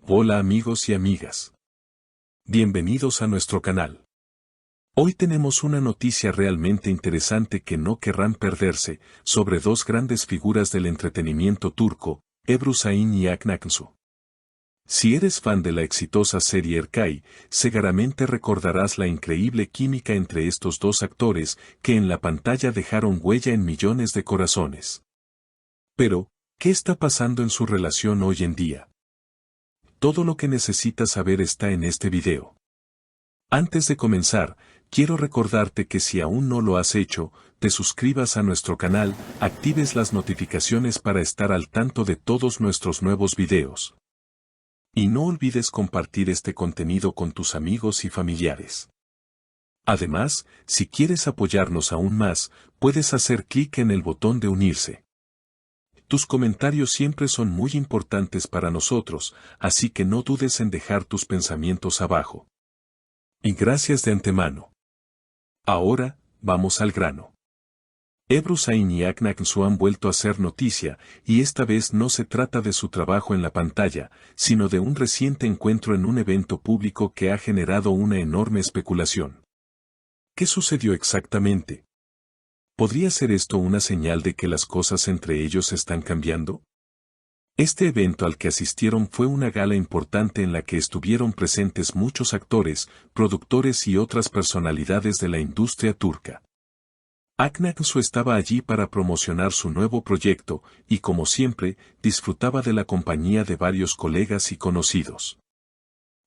Hola amigos y amigas. Bienvenidos a nuestro canal. Hoy tenemos una noticia realmente interesante que no querrán perderse, sobre dos grandes figuras del entretenimiento turco, Ebru Şahin y Hakan Aksu. Si eres fan de la exitosa serie Erkay, seguramente recordarás la increíble química entre estos dos actores que en la pantalla dejaron huella en millones de corazones. Pero, ¿qué está pasando en su relación hoy en día? Todo lo que necesitas saber está en este video. Antes de comenzar, quiero recordarte que si aún no lo has hecho, te suscribas a nuestro canal, actives las notificaciones para estar al tanto de todos nuestros nuevos videos. Y no olvides compartir este contenido con tus amigos y familiares. Además, si quieres apoyarnos aún más, puedes hacer clic en el botón de unirse. Tus comentarios siempre son muy importantes para nosotros, así que no dudes en dejar tus pensamientos abajo. Y gracias de antemano. Ahora, vamos al grano. Ebru Şahin y Hakan Aksu han vuelto a ser noticia, y esta vez no se trata de su trabajo en la pantalla, sino de un reciente encuentro en un evento público que ha generado una enorme especulación. ¿Qué sucedió exactamente? ¿Podría ser esto una señal de que las cosas entre ellos están cambiando? Este evento al que asistieron fue una gala importante en la que estuvieron presentes muchos actores, productores y otras personalidades de la industria turca. Hakan Aksu estaba allí para promocionar su nuevo proyecto, y como siempre, disfrutaba de la compañía de varios colegas y conocidos.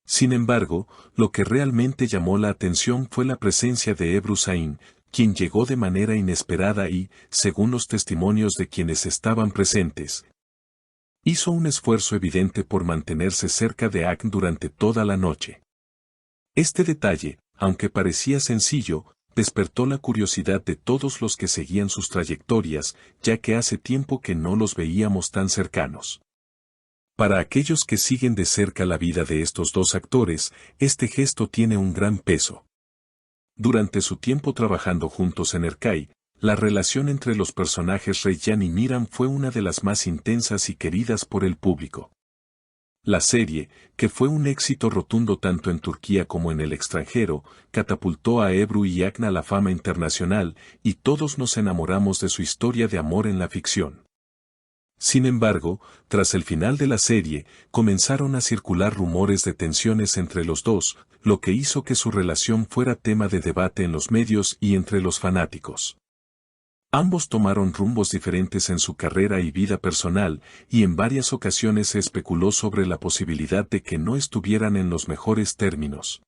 Sin embargo, lo que realmente llamó la atención fue la presencia de Ebru Şahin, quien llegó de manera inesperada y, según los testimonios de quienes estaban presentes, hizo un esfuerzo evidente por mantenerse cerca de Hakan durante toda la noche. Este detalle, aunque parecía sencillo, despertó la curiosidad de todos los que seguían sus trayectorias, ya que hace tiempo que no los veíamos tan cercanos. Para aquellos que siguen de cerca la vida de estos dos actores, este gesto tiene un gran peso. Durante su tiempo trabajando juntos en Erkay, la relación entre los personajes Reyyan y Miran fue una de las más intensas y queridas por el público. La serie, que fue un éxito rotundo tanto en Turquía como en el extranjero, catapultó a Ebru y Hakan a la fama internacional, y todos nos enamoramos de su historia de amor en la ficción. Sin embargo, tras el final de la serie, comenzaron a circular rumores de tensiones entre los dos, lo que hizo que su relación fuera tema de debate en los medios y entre los fanáticos. Ambos tomaron rumbos diferentes en su carrera y vida personal, y en varias ocasiones se especuló sobre la posibilidad de que no estuvieran en los mejores términos.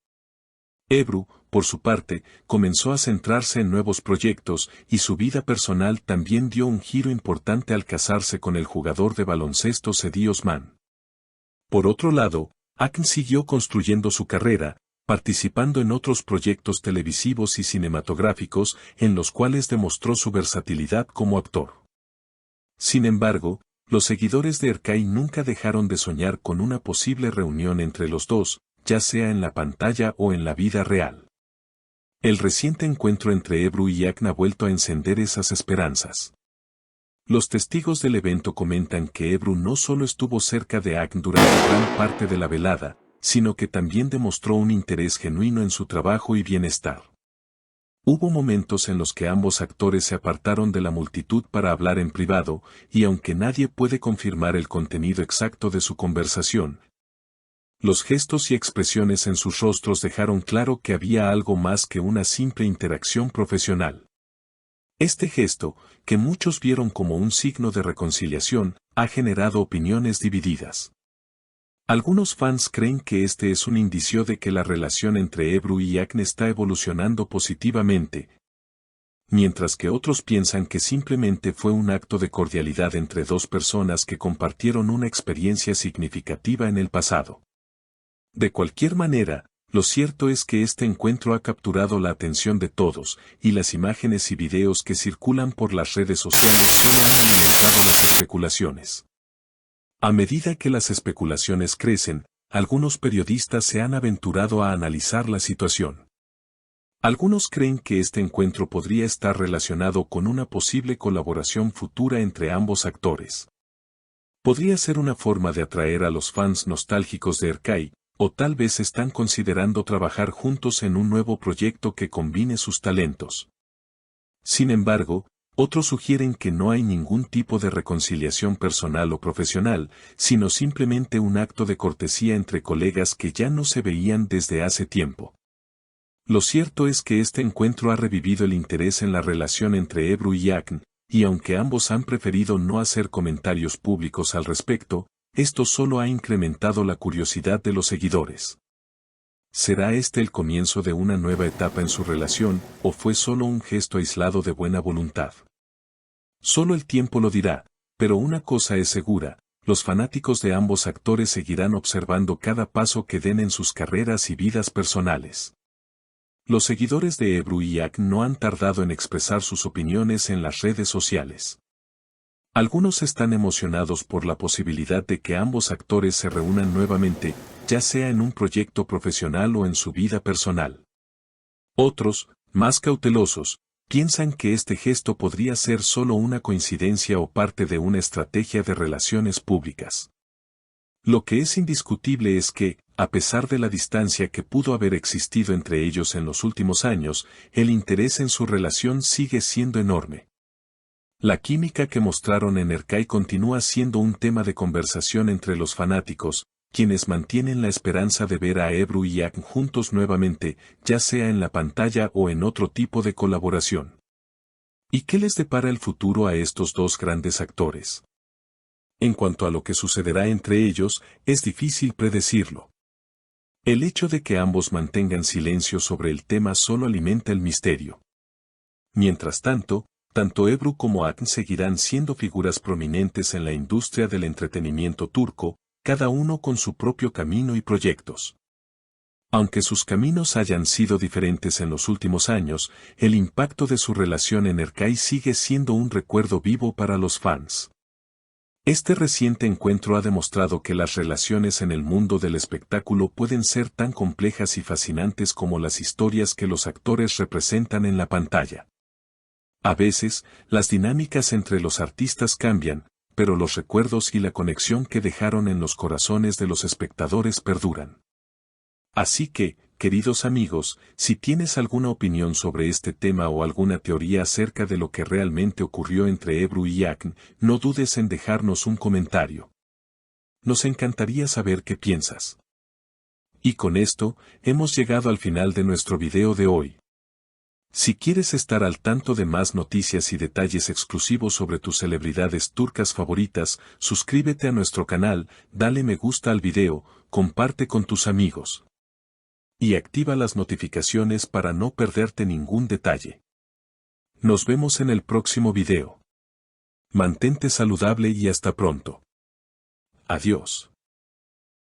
Ebru, por su parte, comenzó a centrarse en nuevos proyectos, y su vida personal también dio un giro importante al casarse con el jugador de baloncesto Sedi Osman. Por otro lado, Hakan siguió construyendo su carrera, participando en otros proyectos televisivos y cinematográficos en los cuales demostró su versatilidad como actor. Sin embargo, los seguidores de Erkay nunca dejaron de soñar con una posible reunión entre los dos, ya sea en la pantalla o en la vida real. El reciente encuentro entre Ebru y Hakan ha vuelto a encender esas esperanzas. Los testigos del evento comentan que Ebru no solo estuvo cerca de Hakan durante gran parte de la velada, sino que también demostró un interés genuino en su trabajo y bienestar. Hubo momentos en los que ambos actores se apartaron de la multitud para hablar en privado, y aunque nadie puede confirmar el contenido exacto de su conversación, los gestos y expresiones en sus rostros dejaron claro que había algo más que una simple interacción profesional. Este gesto, que muchos vieron como un signo de reconciliación, ha generado opiniones divididas. Algunos fans creen que este es un indicio de que la relación entre Ebru y Hakan está evolucionando positivamente, mientras que otros piensan que simplemente fue un acto de cordialidad entre dos personas que compartieron una experiencia significativa en el pasado. De cualquier manera, lo cierto es que este encuentro ha capturado la atención de todos, y las imágenes y videos que circulan por las redes sociales solo han alimentado las especulaciones. A medida que las especulaciones crecen, algunos periodistas se han aventurado a analizar la situación. Algunos creen que este encuentro podría estar relacionado con una posible colaboración futura entre ambos actores. Podría ser una forma de atraer a los fans nostálgicos de Erkai, o tal vez están considerando trabajar juntos en un nuevo proyecto que combine sus talentos. Sin embargo, otros sugieren que no hay ningún tipo de reconciliación personal o profesional, sino simplemente un acto de cortesía entre colegas que ya no se veían desde hace tiempo. Lo cierto es que este encuentro ha revivido el interés en la relación entre Ebru y Akn, y aunque ambos han preferido no hacer comentarios públicos al respecto, esto solo ha incrementado la curiosidad de los seguidores. ¿Será este el comienzo de una nueva etapa en su relación, o fue solo un gesto aislado de buena voluntad? Solo el tiempo lo dirá, pero una cosa es segura, los fanáticos de ambos actores seguirán observando cada paso que den en sus carreras y vidas personales. Los seguidores de Ebru y Akn no han tardado en expresar sus opiniones en las redes sociales. Algunos están emocionados por la posibilidad de que ambos actores se reúnan nuevamente, ya sea en un proyecto profesional o en su vida personal. Otros, más cautelosos, piensan que este gesto podría ser solo una coincidencia o parte de una estrategia de relaciones públicas. Lo que es indiscutible es que, a pesar de la distancia que pudo haber existido entre ellos en los últimos años, el interés en su relación sigue siendo enorme. La química que mostraron en Erkai continúa siendo un tema de conversación entre los fanáticos, quienes mantienen la esperanza de ver a Ebru y Akn juntos nuevamente, ya sea en la pantalla o en otro tipo de colaboración. ¿Y qué les depara el futuro a estos dos grandes actores? En cuanto a lo que sucederá entre ellos, es difícil predecirlo. El hecho de que ambos mantengan silencio sobre el tema solo alimenta el misterio. Mientras tanto, tanto Ebru como Akn seguirán siendo figuras prominentes en la industria del entretenimiento turco, cada uno con su propio camino y proyectos. Aunque sus caminos hayan sido diferentes en los últimos años, el impacto de su relación en Erkai sigue siendo un recuerdo vivo para los fans. Este reciente encuentro ha demostrado que las relaciones en el mundo del espectáculo pueden ser tan complejas y fascinantes como las historias que los actores representan en la pantalla. A veces, las dinámicas entre los artistas cambian, pero los recuerdos y la conexión que dejaron en los corazones de los espectadores perduran. Así que, queridos amigos, si tienes alguna opinión sobre este tema o alguna teoría acerca de lo que realmente ocurrió entre Ebru y Akn, no dudes en dejarnos un comentario. Nos encantaría saber qué piensas. Y con esto, hemos llegado al final de nuestro video de hoy. Si quieres estar al tanto de más noticias y detalles exclusivos sobre tus celebridades turcas favoritas, suscríbete a nuestro canal, dale me gusta al video, comparte con tus amigos. Y activa las notificaciones para no perderte ningún detalle. Nos vemos en el próximo video. Mantente saludable y hasta pronto. Adiós.